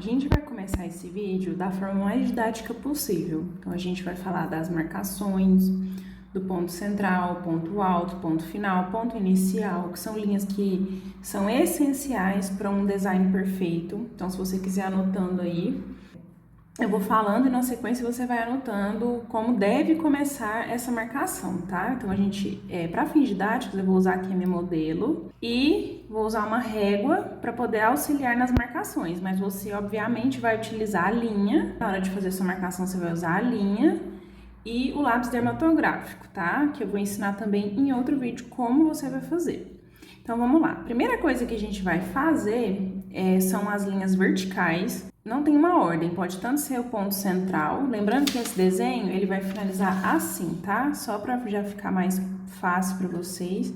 gente vai começar esse vídeo da forma mais didática possível. Então, a gente vai falar das marcações, do ponto central, ponto alto, ponto final, ponto inicial, que são linhas que são essenciais para um design perfeito. Então, se você quiser anotando aí, eu vou falando e na sequência você vai anotando como deve começar essa marcação, tá? Então, para fins didáticos, eu vou usar aqui a minha modelo e vou usar uma régua para poder auxiliar nas marcações, mas você, obviamente, vai utilizar a linha. Na hora de fazer sua marcação, você vai usar a linha e o lápis dermatográfico, tá? Que eu vou ensinar também em outro vídeo como você vai fazer. Então, vamos lá. A primeira coisa que a gente vai fazer são as linhas verticais. Não tem uma ordem, pode tanto ser o ponto central. Lembrando que esse desenho, ele vai finalizar assim, tá? Só para já ficar mais fácil para vocês,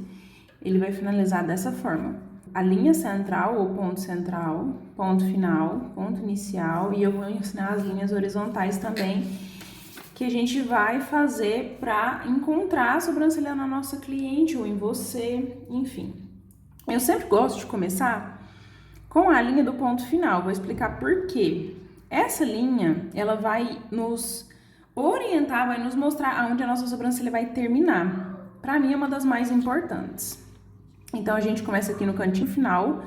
ele vai finalizar dessa forma. A linha central, ou ponto central, ponto final, ponto inicial, e eu vou ensinar as linhas horizontais também, que a gente vai fazer para encontrar a sobrancelha na nossa cliente ou em você, enfim. Eu sempre gosto de começar com a linha do ponto final, vou explicar por quê. Essa linha, ela vai nos orientar, vai nos mostrar aonde a nossa sobrancelha vai terminar. Para mim, é uma das mais importantes. Então, a gente começa aqui no cantinho final,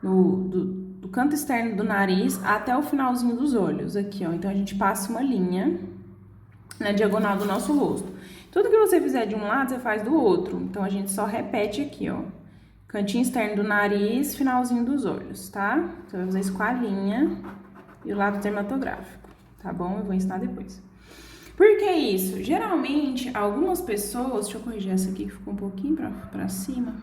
do canto externo do nariz até o finalzinho dos olhos, aqui, ó. Então, a gente passa uma linha na diagonal do nosso rosto. Tudo que você fizer de um lado, você faz do outro. Então, a gente só repete aqui, ó. Cantinho externo do nariz, finalzinho dos olhos, tá? Você vai fazer isso com a linha e o lápis dermatográfico, tá bom? Eu vou ensinar depois. Por que isso? Geralmente, algumas pessoas... Deixa eu corrigir essa aqui que ficou um pouquinho pra cima.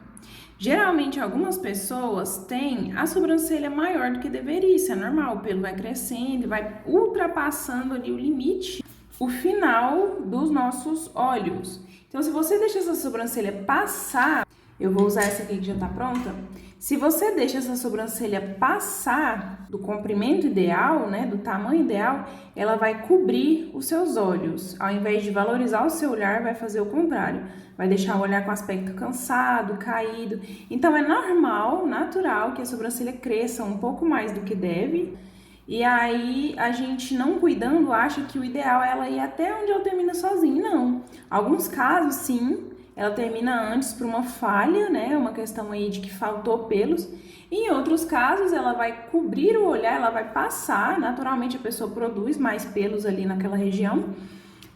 Geralmente, algumas pessoas têm a sobrancelha maior do que deveria. Isso é normal, o pelo vai crescendo e vai ultrapassando ali o limite, o final dos nossos olhos. Então, se você deixa essa sobrancelha passar... Eu vou usar essa aqui que já tá pronta. Se você deixa essa sobrancelha passar do comprimento ideal, né, do tamanho ideal, ela vai cobrir os seus olhos. Ao invés de valorizar o seu olhar, vai fazer o contrário. Vai deixar o olhar com aspecto cansado, caído. Então, é normal, natural, que a sobrancelha cresça um pouco mais do que deve. E aí, a gente não cuidando, acha que o ideal é ela ir até onde ela termina sozinha. Não. Alguns casos, sim, ela termina antes por uma falha, né? Uma questão aí de que faltou pelos. Em outros casos, ela vai cobrir o olhar, ela vai passar. Naturalmente, a pessoa produz mais pelos ali naquela região.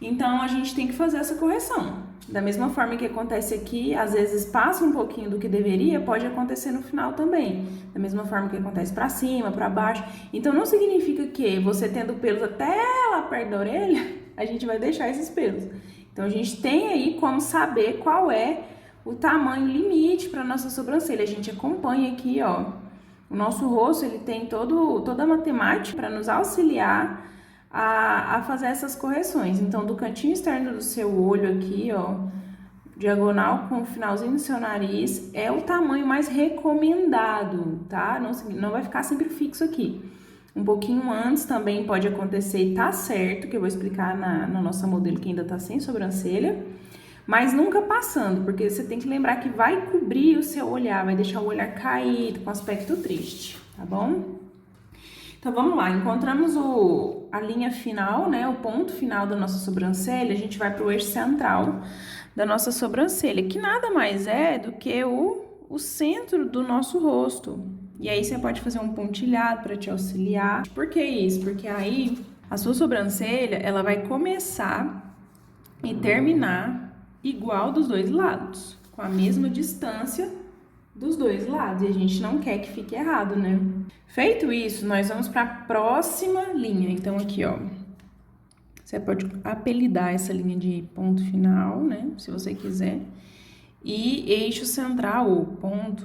Então, a gente tem que fazer essa correção. Da mesma forma que acontece aqui, às vezes passa um pouquinho do que deveria, pode acontecer no final também. Da mesma forma que acontece para cima, para baixo. Então, não significa que você tendo pelos até lá perto da orelha, a gente vai deixar esses pelos. Então, a gente tem aí como saber qual é o tamanho limite para nossa sobrancelha. A gente acompanha aqui, ó, o nosso rosto, ele tem toda a matemática para nos auxiliar a fazer essas correções. Então, do cantinho externo do seu olho aqui, ó, diagonal com o finalzinho do seu nariz, é o tamanho mais recomendado, tá? Não vai ficar sempre fixo aqui. Um pouquinho antes também pode acontecer e tá certo, que eu vou explicar na nossa modelo que ainda tá sem sobrancelha, mas nunca passando, porque você tem que lembrar que vai cobrir o seu olhar, vai deixar o olhar caído, com aspecto triste, tá bom? Então, vamos lá, encontramos a linha final, né, o ponto final da nossa sobrancelha, a gente vai pro eixo central da nossa sobrancelha, que nada mais é do que o centro do nosso rosto. E aí, você pode fazer um pontilhado para te auxiliar. Por que isso? Porque aí, a sua sobrancelha, ela vai começar e terminar igual dos dois lados, com a mesma distância dos dois lados. E a gente não quer que fique errado, né? Feito isso, nós vamos para a próxima linha. Então, aqui, ó, você pode apelidar essa linha de ponto final, né? Se você quiser. E eixo central, ou ponto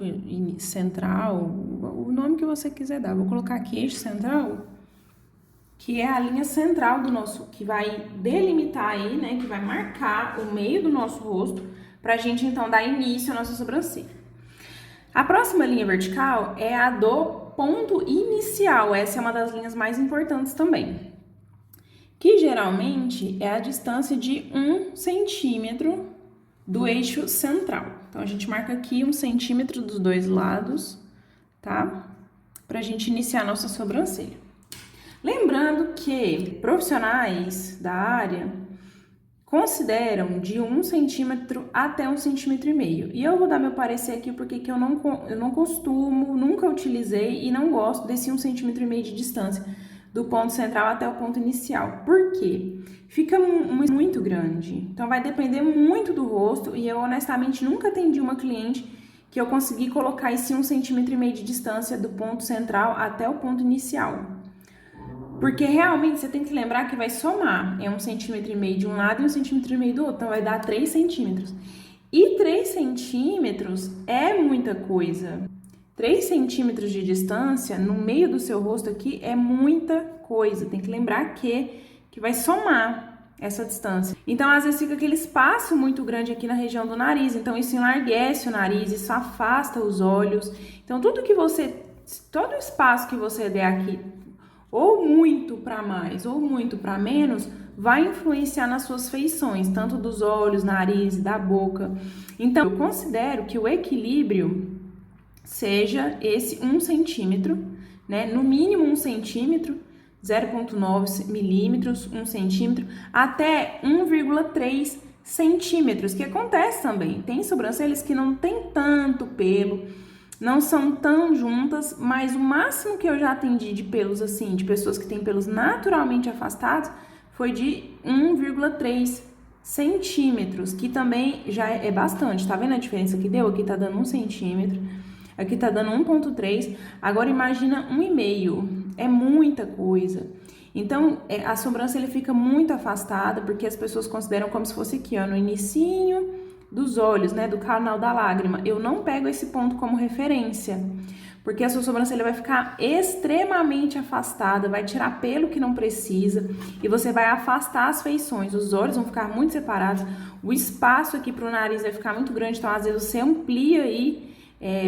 central, o nome que você quiser dar. Vou colocar aqui eixo central, que é a linha central do nosso, que vai delimitar aí, né, que vai marcar o meio do nosso rosto, pra gente, então, dar início à nossa sobrancelha. A próxima linha vertical é a do ponto inicial, essa é uma das linhas mais importantes também, que geralmente é a distância de 1 centímetro do eixo central. Então, a gente marca aqui 1 centímetro dos dois lados, tá? Pra gente iniciar a nossa sobrancelha. Lembrando que profissionais da área consideram de 1 centímetro até 1,5 centímetros. E eu vou dar meu parecer aqui porque que eu não costumo, nunca utilizei e não gosto desse 1,5 centímetros de distância do ponto central até o ponto inicial. Por quê? Fica muito grande. Então vai depender muito do rosto e eu honestamente nunca atendi uma cliente que eu consegui colocar esse 1,5 centímetros de distância do ponto central até o ponto inicial. Porque realmente você tem que lembrar que vai somar. É 1,5 centímetros de um lado e 1,5 centímetros do outro. Então vai dar 3 centímetros. E 3 centímetros é muita coisa. 3 centímetros de distância no meio do seu rosto aqui é muita coisa. Tem que lembrar que vai somar essa distância. Então, às vezes fica aquele espaço muito grande aqui na região do nariz. Então, isso enlarguece o nariz, isso afasta os olhos. Então, todo o espaço que você der aqui, ou muito para mais ou muito para menos, vai influenciar nas suas feições, tanto dos olhos, nariz e da boca. Então, eu considero que o equilíbrio seja esse 1 centímetro, né? No mínimo 1 centímetro, 0,9 milímetros, 1 centímetro, até 1,3 centímetros, que acontece também. Tem sobrancelhas que não tem tanto pelo, não são tão juntas, mas o máximo que eu já atendi de pelos assim, de pessoas que têm pelos naturalmente afastados, foi de 1,3 centímetros, que também já é bastante. Tá vendo a diferença que deu? Aqui tá dando 1 centímetro, aqui tá dando 1,3, agora imagina 1,5, é muita coisa. Então, a sobrancelha fica muito afastada, porque as pessoas consideram como se fosse aqui, ó, no inicinho dos olhos, né, do canal da lágrima. Eu não pego esse ponto como referência, porque a sua sobrancelha vai ficar extremamente afastada, vai tirar pelo que não precisa e você vai afastar as feições. Os olhos vão ficar muito separados, o espaço aqui pro nariz vai ficar muito grande, então às vezes você amplia aí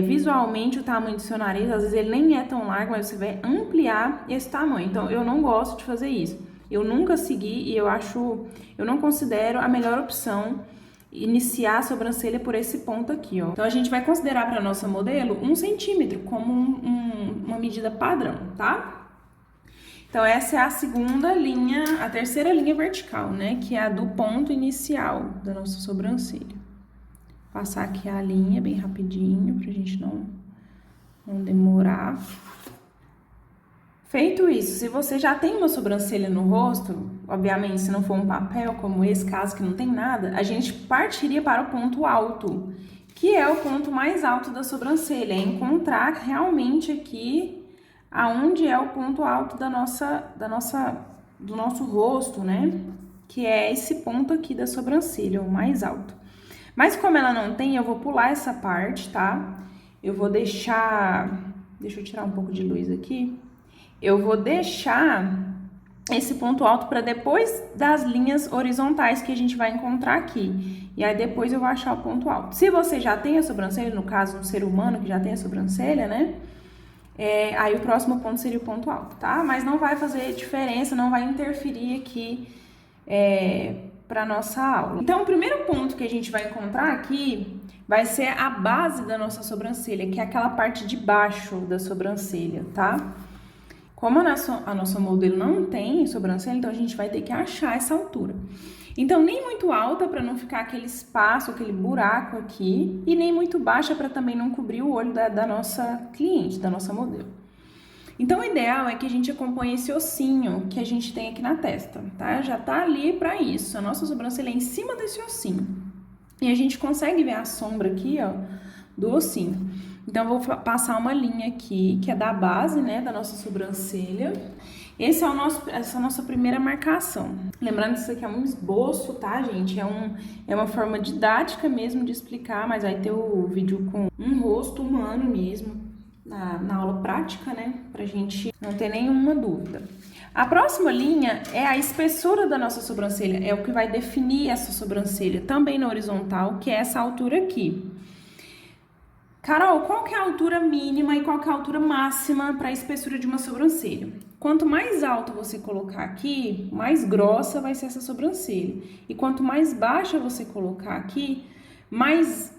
visualmente o tamanho do seu nariz, às vezes ele nem é tão largo, mas você vai ampliar esse tamanho. Então eu não gosto de fazer isso. Eu nunca segui e eu não considero a melhor opção iniciar a sobrancelha por esse ponto aqui, ó. Então, a gente vai considerar para nossa modelo 1 centímetro como uma medida padrão, tá? Então, essa é a a terceira linha vertical, né? Que é a do ponto inicial da nossa sobrancelha. Vou passar aqui a linha bem rapidinho, pra gente não demorar. Feito isso, se você já tem uma sobrancelha no rosto, obviamente se não for um papel como esse caso que não tem nada, a gente partiria para o ponto alto, que é o ponto mais alto da sobrancelha, é encontrar realmente aqui aonde é o ponto alto do nosso rosto, né? Que é esse ponto aqui da sobrancelha, o mais alto. Mas como ela não tem, eu vou pular essa parte, tá? Eu vou deixa eu tirar um pouco de luz aqui. Eu vou deixar esse ponto alto para depois das linhas horizontais que a gente vai encontrar aqui. E aí depois eu vou achar o ponto alto. Se você já tem a sobrancelha, no caso um ser humano que já tem a sobrancelha, né? Aí o próximo ponto seria o ponto alto, tá? Mas não vai fazer diferença, não vai interferir aqui para nossa aula. Então o primeiro ponto que a gente vai encontrar aqui vai ser a base da nossa sobrancelha, que é aquela parte de baixo da sobrancelha, tá? Como a nossa modelo não tem sobrancelha, então a gente vai ter que achar essa altura. Então, nem muito alta para não ficar aquele espaço, aquele buraco aqui, e nem muito baixa para também não cobrir o olho da nossa cliente, da nossa modelo. Então, o ideal é que a gente acompanhe esse ossinho que a gente tem aqui na testa, tá? Já tá ali para isso, a nossa sobrancelha é em cima desse ossinho. E a gente consegue ver a sombra aqui, ó, do ossinho. Então, eu vou passar uma linha aqui, que é da base, né, da nossa sobrancelha. Essa é a nossa primeira marcação. Lembrando que isso aqui é um esboço, tá, gente? É uma forma didática mesmo de explicar, mas vai ter o vídeo com um rosto humano mesmo, na aula prática, né, pra gente não ter nenhuma dúvida. A próxima linha é a espessura da nossa sobrancelha, é o que vai definir essa sobrancelha, também na horizontal, que é essa altura aqui. Carol, qual que é a altura mínima e qual que é a altura máxima para a espessura de uma sobrancelha? Quanto mais alto você colocar aqui, mais grossa vai ser essa sobrancelha. E quanto mais baixa você colocar aqui, mais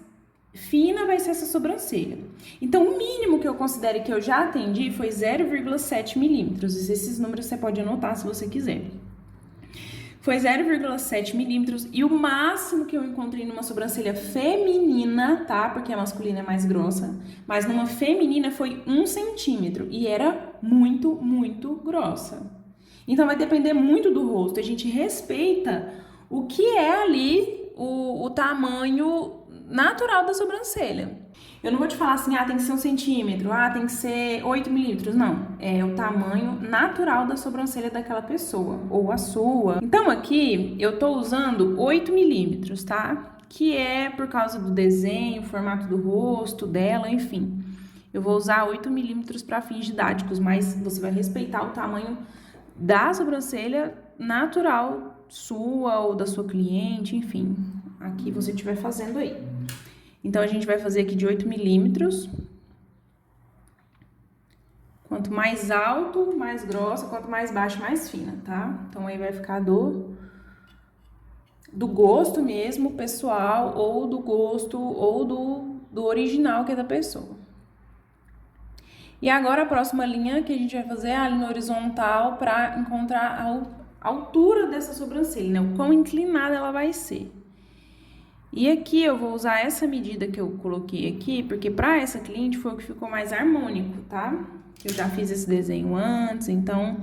fina vai ser essa sobrancelha. Então, o mínimo que eu considero que eu já atendi foi 0,7 milímetros. Esses números você pode anotar se você quiser. Foi 0,7 milímetros e o máximo que eu encontrei numa sobrancelha feminina, tá? Porque a masculina é mais grossa, mas numa feminina foi 1 centímetro e era muito, muito grossa. Então, vai depender muito do rosto. A gente respeita o que é ali o tamanho natural da sobrancelha. Eu não vou te falar assim, tem que ser 1 centímetro, tem que ser 8 milímetros. Não, é o tamanho natural da sobrancelha daquela pessoa, ou a sua. Então aqui eu tô usando 8 milímetros, tá? Que é por causa do desenho, formato do rosto dela, enfim. Eu vou usar 8 milímetros para fins didáticos, mas você vai respeitar o tamanho da sobrancelha natural sua ou da sua cliente, enfim. Aqui você estiver fazendo aí. Então, a gente vai fazer aqui de 8 milímetros. Quanto mais alto, mais grossa. Quanto mais baixo, mais fina, tá? Então, aí vai ficar do gosto mesmo, pessoal, ou do gosto, ou do original que é da pessoa. E agora, a próxima linha que a gente vai fazer é a linha horizontal para encontrar a altura dessa sobrancelha, né? O quão inclinada ela vai ser. E aqui eu vou usar essa medida que eu coloquei aqui, porque para essa cliente foi o que ficou mais harmônico, tá? Eu já fiz esse desenho antes, então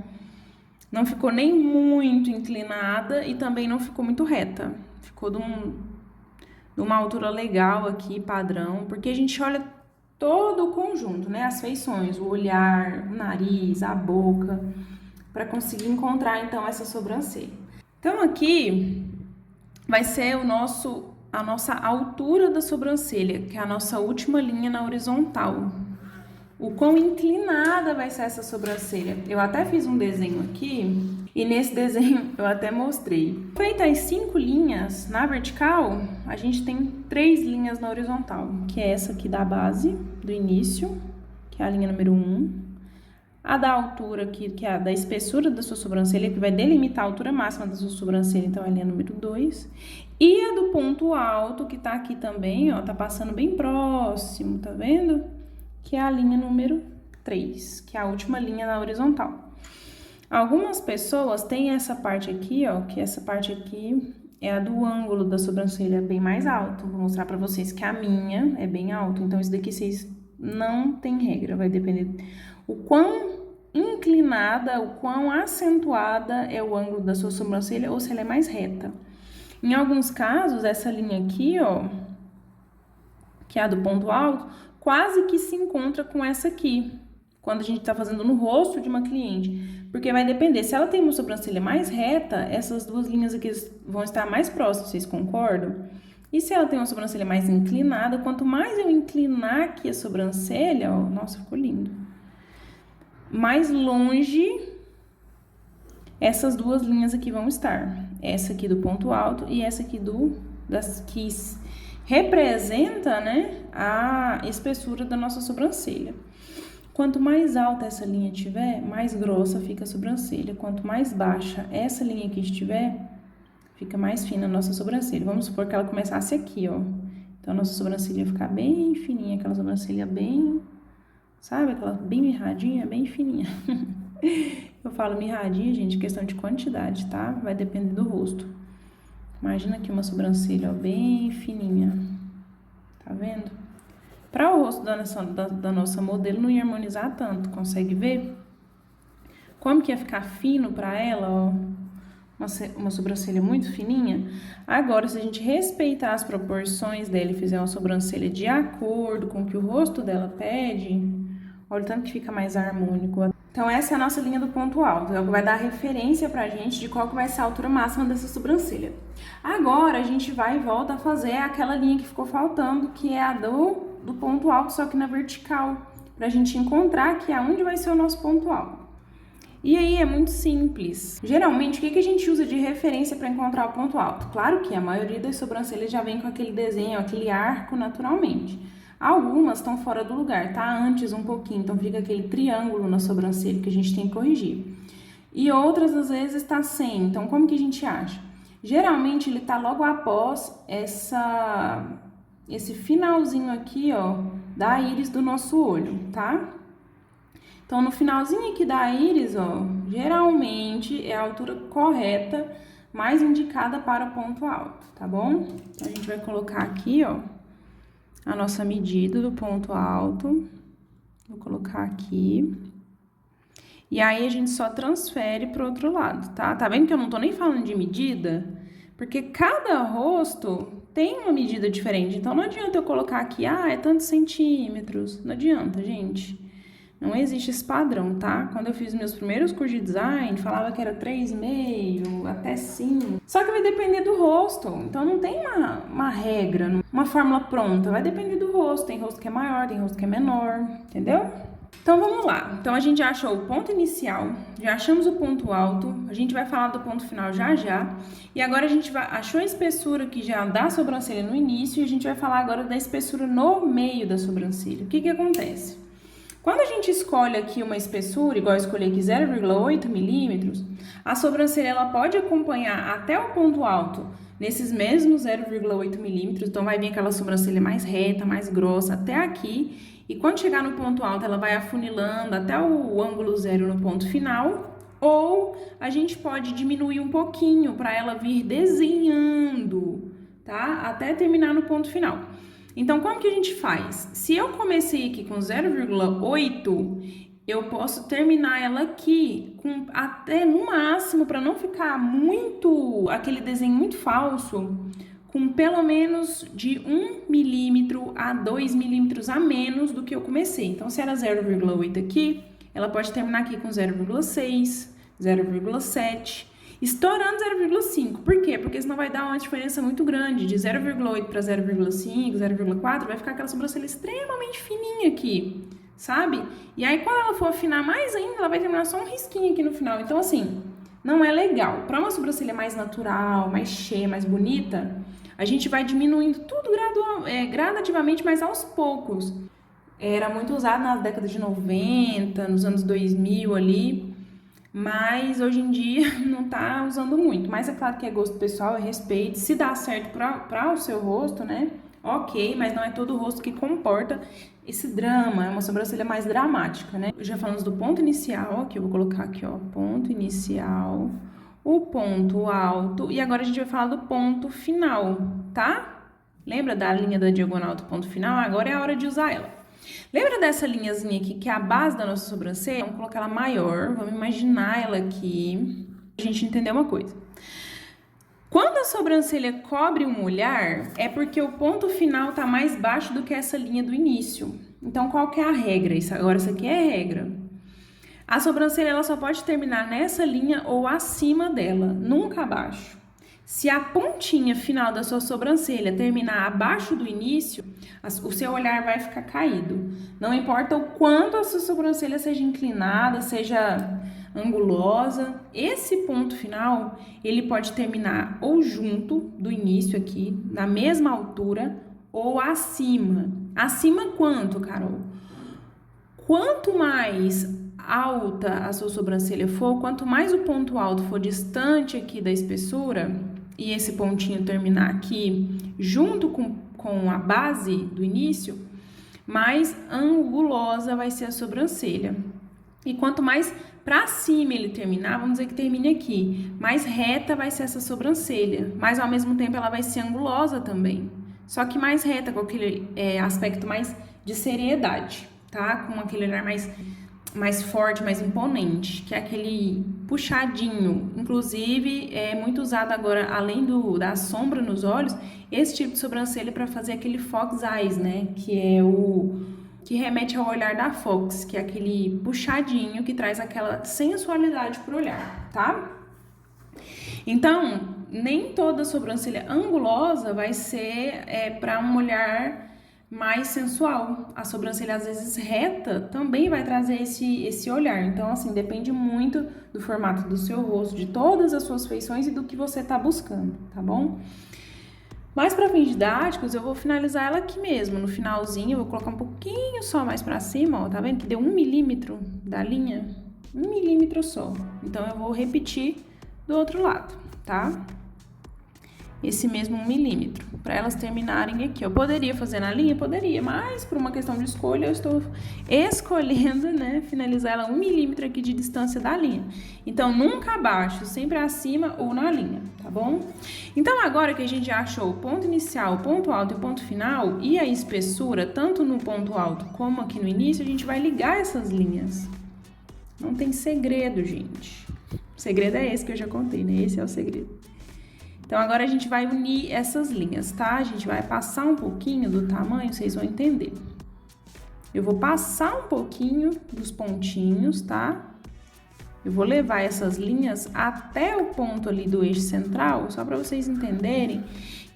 não ficou nem muito inclinada e também não ficou muito reta. Ficou de uma altura legal aqui, padrão, porque a gente olha todo o conjunto, né? As feições, o olhar, o nariz, a boca, para conseguir encontrar então essa sobrancelha. Então aqui vai ser a nossa altura da sobrancelha, que é a nossa última linha na horizontal. O quão inclinada vai ser essa sobrancelha. Eu até fiz um desenho aqui, e nesse desenho eu até mostrei. Feitas as 5 linhas na vertical, a gente tem 3 linhas na horizontal, que é essa aqui da base, do início, que é a linha número 1. A da altura aqui, que é a da espessura da sua sobrancelha, que vai delimitar a altura máxima da sua sobrancelha, então é a linha número 2. E a do ponto alto, que tá aqui também, ó, tá passando bem próximo, tá vendo? Que é a linha número 3, que é a última linha na horizontal. Algumas pessoas têm essa parte aqui, ó, que essa parte aqui é a do ângulo da sobrancelha bem mais alto. Vou mostrar pra vocês que a minha é bem alto, então isso daqui vocês não tem regra, vai depender o quão inclinada, o quão acentuada é o ângulo da sua sobrancelha ou se ela é mais reta. Em alguns casos, essa linha aqui, ó, que é a do ponto alto, quase que se encontra com essa aqui, quando a gente tá fazendo no rosto de uma cliente. Porque vai depender, se ela tem uma sobrancelha mais reta, essas duas linhas aqui vão estar mais próximas, vocês concordam? E se ela tem uma sobrancelha mais inclinada, quanto mais eu inclinar aqui a sobrancelha, ó, nossa, ficou lindo. Mais longe essas duas linhas aqui vão estar. Essa aqui do ponto alto e essa aqui que representa, né, a espessura da nossa sobrancelha. Quanto mais alta essa linha tiver, mais grossa fica a sobrancelha. Quanto mais baixa essa linha aqui estiver, fica mais fina a nossa sobrancelha. Vamos supor que ela começasse aqui, ó. Então, a nossa sobrancelha ia ficar bem fininha, aquela sobrancelha bem, sabe? Aquela bem mirradinha, bem fininha. Eu falo mirradinha, gente, questão de quantidade, tá? Vai depender do rosto. Imagina aqui uma sobrancelha, ó, bem fininha. Tá vendo? Para o rosto da nossa modelo não ia harmonizar tanto, consegue ver? Como que ia ficar fino para ela, ó, uma sobrancelha muito fininha? Agora, se a gente respeitar as proporções dela e fizer uma sobrancelha de acordo com o que o rosto dela pede, olha o tanto que fica mais harmônico. Então, essa é a nossa linha do ponto alto, é o que vai dar referência pra gente de qual que vai ser a altura máxima dessa sobrancelha. Agora, a gente vai e volta a fazer aquela linha que ficou faltando, que é a do ponto alto, só que na vertical, pra gente encontrar que é onde vai ser o nosso ponto alto. E aí, é muito simples. Geralmente, o que a gente usa de referência para encontrar o ponto alto? Claro que a maioria das sobrancelhas já vem com aquele desenho, aquele arco naturalmente. Algumas estão fora do lugar, tá? Antes um pouquinho, então fica aquele triângulo na sobrancelha que a gente tem que corrigir. E outras, às vezes, tá sem. Então, como que a gente acha? Geralmente, ele tá logo após esse finalzinho aqui, ó, da íris do nosso olho, tá? Então, no finalzinho aqui da íris, ó, geralmente é a altura correta, mais indicada para o ponto alto, tá bom? Então, a gente vai colocar aqui, ó, a nossa medida do ponto alto. Vou colocar aqui. E aí, a gente só transfere pro outro lado, tá? Tá vendo que eu não tô nem falando de medida? Porque cada rosto tem uma medida diferente. Então, não adianta eu colocar aqui, é tantos centímetros. Não adianta, gente. Não existe esse padrão, tá? Quando eu fiz meus primeiros cursos de design, falava que era 3,5 até 5. Só que vai depender do rosto. Então, não tem uma regra, uma fórmula pronta. Vai depender do rosto. Tem rosto que é maior, tem rosto que é menor, entendeu? Então, vamos lá. Então, a gente já achou o ponto inicial, já achamos o ponto alto, a gente vai falar do ponto final já. E agora, a gente achou a espessura aqui já da sobrancelha no início e a gente vai falar agora da espessura no meio da sobrancelha. O que que acontece? Quando a gente escolhe aqui uma espessura, igual eu escolhi aqui 0,8 milímetros, a sobrancelha ela pode acompanhar até o ponto alto nesses mesmos 0,8 milímetros, então vai vir aquela sobrancelha mais reta, mais grossa até aqui, e quando chegar no ponto alto ela vai afunilando até o ângulo zero no ponto final, ou a gente pode diminuir um pouquinho para ela vir desenhando, tá? Até terminar no ponto final. Então, como que a gente faz? Se eu comecei aqui com 0,8, eu posso terminar ela aqui com até no máximo, para não ficar muito, aquele desenho muito falso, com pelo menos de 1 milímetro a 2 milímetros a menos do que eu comecei. Então, se era 0,8 aqui, ela pode terminar aqui com 0,6, 0,7... estourando 0,5. Por quê? Porque senão vai dar uma diferença muito grande. De 0,8 para 0,5, 0,4, vai ficar aquela sobrancelha extremamente fininha aqui, sabe? E aí, quando ela for afinar mais ainda, ela vai terminar só um risquinho aqui no final. Então, assim, não é legal. Para uma sobrancelha mais natural, mais cheia, mais bonita, a gente vai diminuindo tudo gradativamente, mas aos poucos. Era muito usado nas décadas de 90, nos anos 2000 ali, mas hoje em dia não tá usando muito. Mas é claro que é gosto pessoal, é respeito. Se dá certo para o seu rosto, né? Ok, mas não é todo o rosto que comporta esse drama. É uma sobrancelha mais dramática, né? Já falamos do ponto inicial, que eu vou colocar aqui, ó. Ponto inicial, o ponto alto. E agora a gente vai falar do ponto final, tá? Lembra da linha da diagonal do ponto final? Agora é a hora de usar ela. Lembra dessa linhazinha aqui, que é a base da nossa sobrancelha? Vamos colocar ela maior, vamos imaginar ela aqui, pra gente entender uma coisa. Quando a sobrancelha cobre um olhar, é porque o ponto final tá mais baixo do que essa linha do início. Então, qual que é a regra? Agora, essa aqui é a regra. A sobrancelha, ela só pode terminar nessa linha ou acima dela, nunca abaixo. Se a pontinha final da sua sobrancelha terminar abaixo do início, o seu olhar vai ficar caído. Não importa o quanto a sua sobrancelha seja inclinada, seja angulosa, esse ponto final, ele pode terminar ou junto do início aqui, na mesma altura, ou acima. Acima quanto, Carol? Quanto mais alta a sua sobrancelha for, quanto mais o ponto alto for distante aqui da espessura, e esse pontinho terminar aqui junto com a base do início, mais angulosa vai ser a sobrancelha. E quanto mais para cima ele terminar, vamos dizer que termine aqui, mais reta vai ser essa sobrancelha, mas ao mesmo tempo ela vai ser angulosa também. Só que mais reta, com aquele aspecto mais de seriedade, tá? Com aquele olhar mais forte, mais imponente, que é aquele puxadinho. Inclusive, é muito usado agora, além da sombra nos olhos, esse tipo de sobrancelha para fazer aquele fox eyes, né? Que é o que remete ao olhar da Fox, que é aquele puxadinho que traz aquela sensualidade pro olhar, tá? Então, nem toda sobrancelha angulosa vai ser para um olhar mais sensual. A sobrancelha, às vezes, reta também vai trazer esse olhar. Então, assim, depende muito do formato do seu rosto, de todas as suas feições e do que você tá buscando, tá bom? Mas para fins didáticos, eu vou finalizar ela aqui mesmo, no finalzinho, eu vou colocar um pouquinho só mais para cima, ó, tá vendo que deu 1 milímetro da linha? 1 milímetro só. Então, eu vou repetir do outro lado, tá? esse mesmo 1 milímetro, para elas terminarem aqui. Eu poderia fazer na linha? Poderia, mas por uma questão de escolha, eu estou escolhendo, né, finalizar ela 1 milímetro aqui de distância da linha. Então, nunca abaixo, sempre acima ou na linha, tá bom? Então, agora que a gente já achou o ponto inicial, o ponto alto e o ponto final, e a espessura, tanto no ponto alto como aqui no início, a gente vai ligar essas linhas. Não tem segredo, gente. O segredo é esse que eu já contei, né? Esse é o segredo. Então, agora a gente vai unir essas linhas, tá? A gente vai passar um pouquinho do tamanho, vocês vão entender. Eu vou passar um pouquinho dos pontinhos, tá? Eu vou levar essas linhas até o ponto ali do eixo central, só para vocês entenderem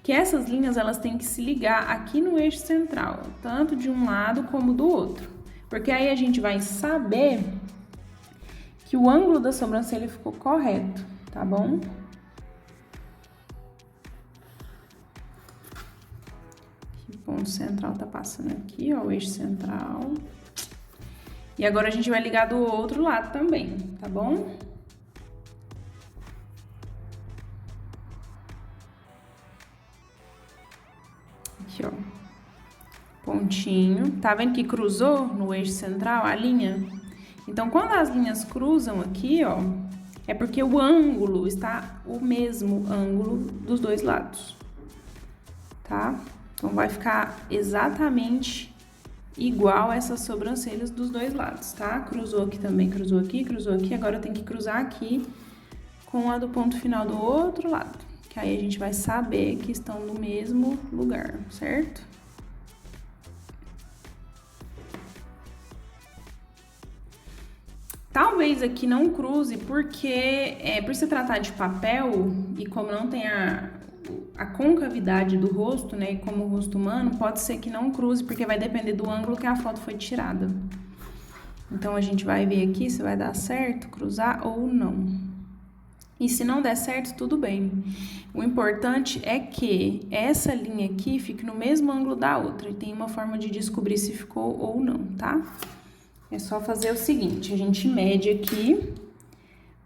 que essas linhas, elas têm que se ligar aqui no eixo central, tanto de um lado como do outro. Porque aí a gente vai saber que o ângulo da sobrancelha ficou correto, tá bom? O ponto central tá passando aqui, ó, o eixo central. E agora a gente vai ligar do outro lado também, tá bom? Aqui, ó. Pontinho. Tá vendo que cruzou no eixo central a linha? Então, quando as linhas cruzam aqui, ó, é porque o ângulo está o mesmo ângulo dos dois lados, tá? Então, vai ficar exatamente igual essas sobrancelhas dos dois lados, tá? Cruzou aqui também, cruzou aqui, agora tem que cruzar aqui com a do ponto final do outro lado, que aí a gente vai saber que estão no mesmo lugar, certo? Talvez aqui não cruze, porque por se tratar de papel e como não tem a concavidade do rosto, né, como o rosto humano, pode ser que não cruze, porque vai depender do ângulo que a foto foi tirada. Então, a gente vai ver aqui se vai dar certo, cruzar ou não. E se não der certo, tudo bem. O importante é que essa linha aqui fique no mesmo ângulo da outra, e tem uma forma de descobrir se ficou ou não, tá? É só fazer o seguinte, a gente mede aqui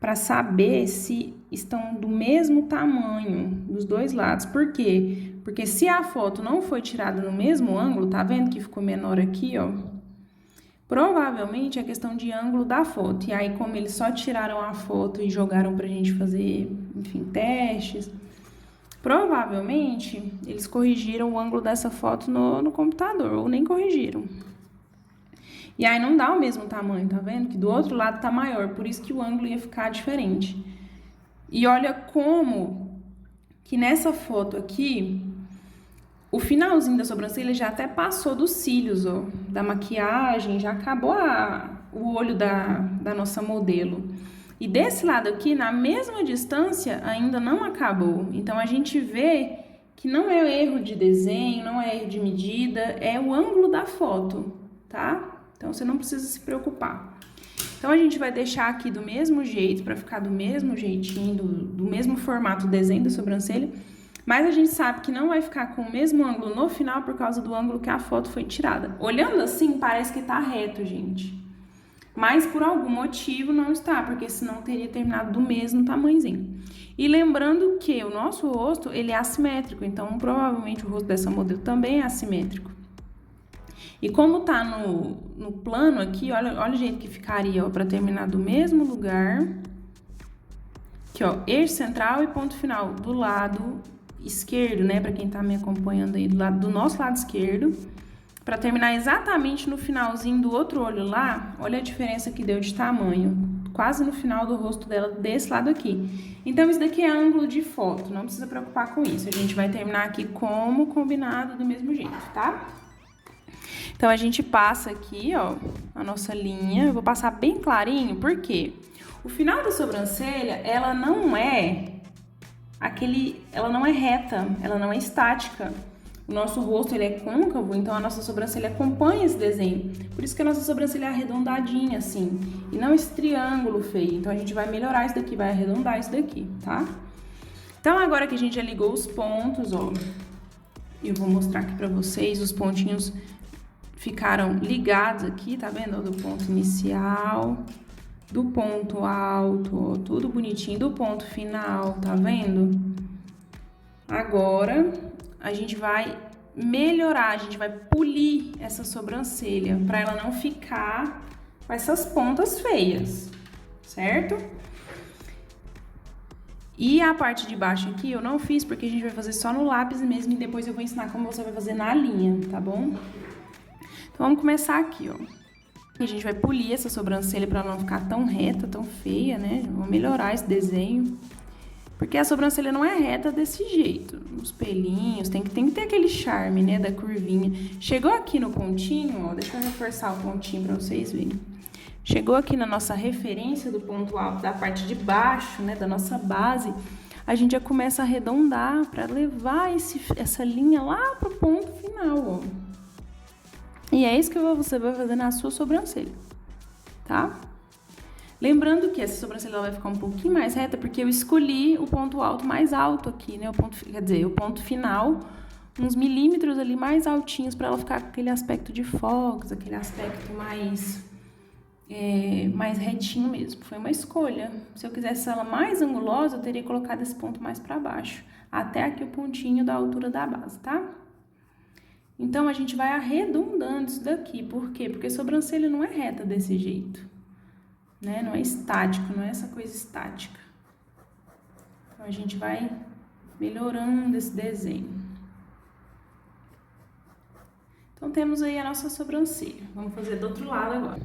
para saber se estão do mesmo tamanho dos dois lados. Por quê? Porque se a foto não foi tirada no mesmo ângulo, tá vendo que ficou menor aqui, ó? Provavelmente é questão de ângulo da foto. E aí, como eles só tiraram a foto e jogaram pra gente fazer, enfim, testes, provavelmente eles corrigiram o ângulo dessa foto no computador, ou nem corrigiram. E aí não dá o mesmo tamanho, tá vendo? Que do outro lado tá maior, por isso que o ângulo ia ficar diferente. E olha como que nessa foto aqui, o finalzinho da sobrancelha já até passou dos cílios, ó, da maquiagem, já acabou o olho da nossa modelo. E desse lado aqui, na mesma distância, ainda não acabou. Então, a gente vê que não é erro de desenho, não é erro de medida, é o ângulo da foto, tá? Então, você não precisa se preocupar. Então, a gente vai deixar aqui do mesmo jeito, para ficar do mesmo jeitinho, do mesmo formato, o desenho da sobrancelha. Mas a gente sabe que não vai ficar com o mesmo ângulo no final por causa do ângulo que a foto foi tirada. Olhando assim, parece que tá reto, gente. Mas por algum motivo não está, porque senão teria terminado do mesmo tamanhozinho. E lembrando que o nosso rosto, ele é assimétrico, então provavelmente o rosto dessa modelo também é assimétrico. E como tá no plano aqui, olha o jeito que ficaria, ó, pra terminar do mesmo lugar. Aqui, ó, eixo central e ponto final do lado esquerdo, né? Pra quem tá me acompanhando aí, do nosso lado esquerdo. Pra terminar exatamente no finalzinho do outro olho lá, olha a diferença que deu de tamanho. Quase no final do rosto dela, desse lado aqui. Então, isso daqui é ângulo de foto, não precisa preocupar com isso. A gente vai terminar aqui como combinado, do mesmo jeito, tá? Então, a gente passa aqui, ó, a nossa linha. Eu vou passar bem clarinho, porque o final da sobrancelha, ela não é reta, ela não é estática. O nosso rosto, ele é côncavo, então a nossa sobrancelha acompanha esse desenho. Por isso que a nossa sobrancelha é arredondadinha, assim, e não esse triângulo feio. Então, a gente vai melhorar isso daqui, vai arredondar isso daqui, tá? Então, agora que a gente já ligou os pontos, ó, eu vou mostrar aqui pra vocês, os pontinhos ficaram ligados aqui, tá vendo? Do ponto inicial, do ponto alto, ó, tudo bonitinho, do ponto final, tá vendo? Agora, a gente vai melhorar, a gente vai polir essa sobrancelha para ela não ficar com essas pontas feias, certo? E a parte de baixo aqui eu não fiz porque a gente vai fazer só no lápis mesmo e depois eu vou ensinar como você vai fazer na linha, tá bom? Então vamos começar aqui, ó. A gente vai polir essa sobrancelha para não ficar tão reta, tão feia, né? Vamos melhorar esse desenho. Porque a sobrancelha não é reta desse jeito. Os pelinhos, tem que ter aquele charme, né, da curvinha. Chegou aqui no pontinho, ó, deixa eu reforçar o pontinho pra vocês verem. Chegou aqui na nossa referência do ponto alto, da parte de baixo, né, da nossa base, a gente já começa a arredondar pra levar essa linha lá pro ponto final, ó. E é isso que você vai fazer na sua sobrancelha, tá? Lembrando que essa sobrancelha vai ficar um pouquinho mais reta, porque eu escolhi o ponto alto mais alto aqui, né? O ponto final, uns milímetros ali mais altinhos, para ela ficar com aquele aspecto de fogos, aquele aspecto mais retinho mesmo. Foi uma escolha. Se eu quisesse ela mais angulosa, eu teria colocado esse ponto mais para baixo, até aqui o pontinho da altura da base, tá? Então, a gente vai arredondando isso daqui. Por quê? Porque a sobrancelha não é reta desse jeito. Né? Não é estático, não é essa coisa estática. Então, a gente vai melhorando esse desenho. Então, temos aí a nossa sobrancelha. Vamos fazer do outro lado agora.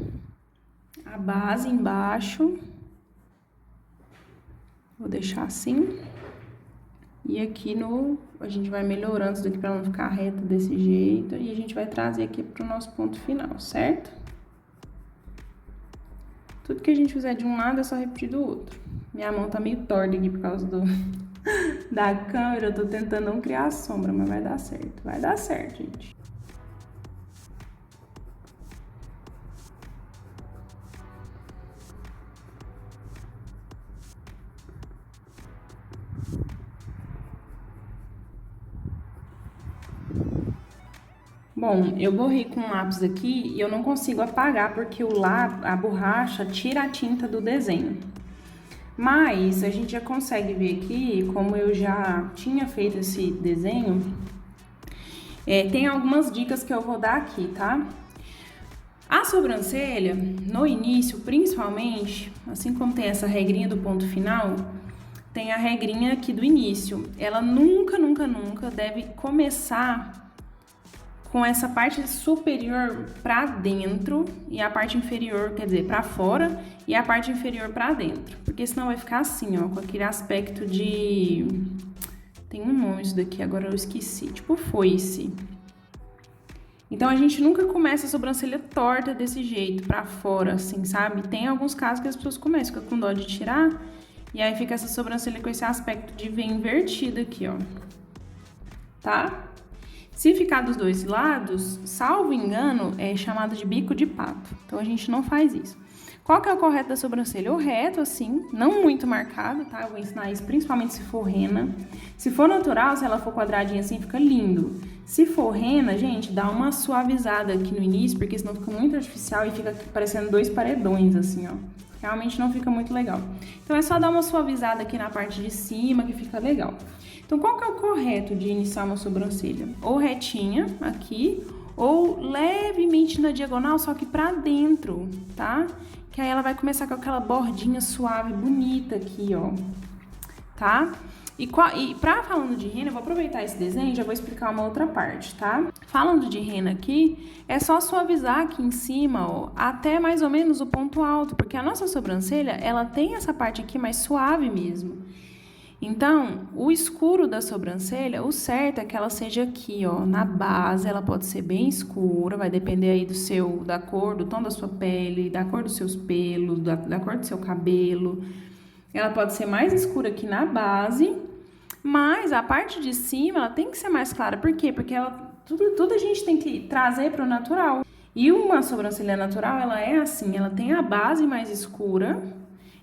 A base embaixo. Vou deixar assim. E aqui a gente vai melhorando isso daqui para não ficar reta desse jeito. E a gente vai trazer aqui pro nosso ponto final, certo? Tudo que a gente fizer de um lado é só repetir do outro. Minha mão tá meio torta aqui por causa da câmera. Eu tô tentando não criar sombra, mas vai dar certo. Vai dar certo, gente. Bom, eu borrei com um lápis aqui e eu não consigo apagar porque a borracha tira a tinta do desenho. Mas a gente já consegue ver aqui, como eu já tinha feito esse desenho, tem algumas dicas que eu vou dar aqui, tá? A sobrancelha, no início, principalmente, assim como tem essa regrinha do ponto final, tem a regrinha aqui do início. Ela nunca, nunca, nunca deve começar com essa parte superior pra dentro e a parte inferior, quer dizer, pra fora e a parte inferior pra dentro. Porque senão vai ficar assim, ó, com aquele aspecto de... Tem um nome isso daqui, agora eu esqueci. Tipo foice. Então, a gente nunca começa a sobrancelha torta desse jeito, pra fora, assim, sabe? Tem alguns casos que as pessoas começam, ficam com dó de tirar, e aí fica essa sobrancelha com esse aspecto de V invertida aqui, ó. Tá? Se ficar dos dois lados, salvo engano, é chamado de bico de pato. Então, a gente não faz isso. Qual que é o correto da sobrancelha? O reto, assim, não muito marcado, tá? Eu vou ensinar isso principalmente se for rena. Se for natural, se ela for quadradinha assim, fica lindo. Se for rena, gente, dá uma suavizada aqui no início, porque senão fica muito artificial e fica parecendo dois paredões, assim, ó. Realmente não fica muito legal. Então, é só dar uma suavizada aqui na parte de cima, que fica legal. Então, qual que é o correto de iniciar uma sobrancelha? Ou retinha, aqui, ou levemente na diagonal, só que pra dentro, tá? Que aí ela vai começar com aquela bordinha suave, bonita aqui, ó, tá? E falando de rena, eu vou aproveitar esse desenho e já vou explicar uma outra parte, tá? Falando de rena aqui, é só suavizar aqui em cima, ó, até mais ou menos o ponto alto, porque a nossa sobrancelha, ela tem essa parte aqui mais suave mesmo. Então, o escuro da sobrancelha, o certo é que ela seja aqui, ó, na base, ela pode ser bem escura, vai depender aí da cor, do tom da sua pele, da cor dos seus pelos, da cor do seu cabelo. Ela pode ser mais escura aqui na base, mas a parte de cima, ela tem que ser mais clara. Por quê? Porque tudo a gente tem que trazer para o natural. E uma sobrancelha natural, ela é assim, ela tem a base mais escura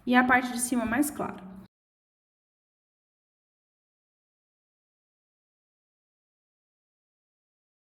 e a parte de cima mais clara.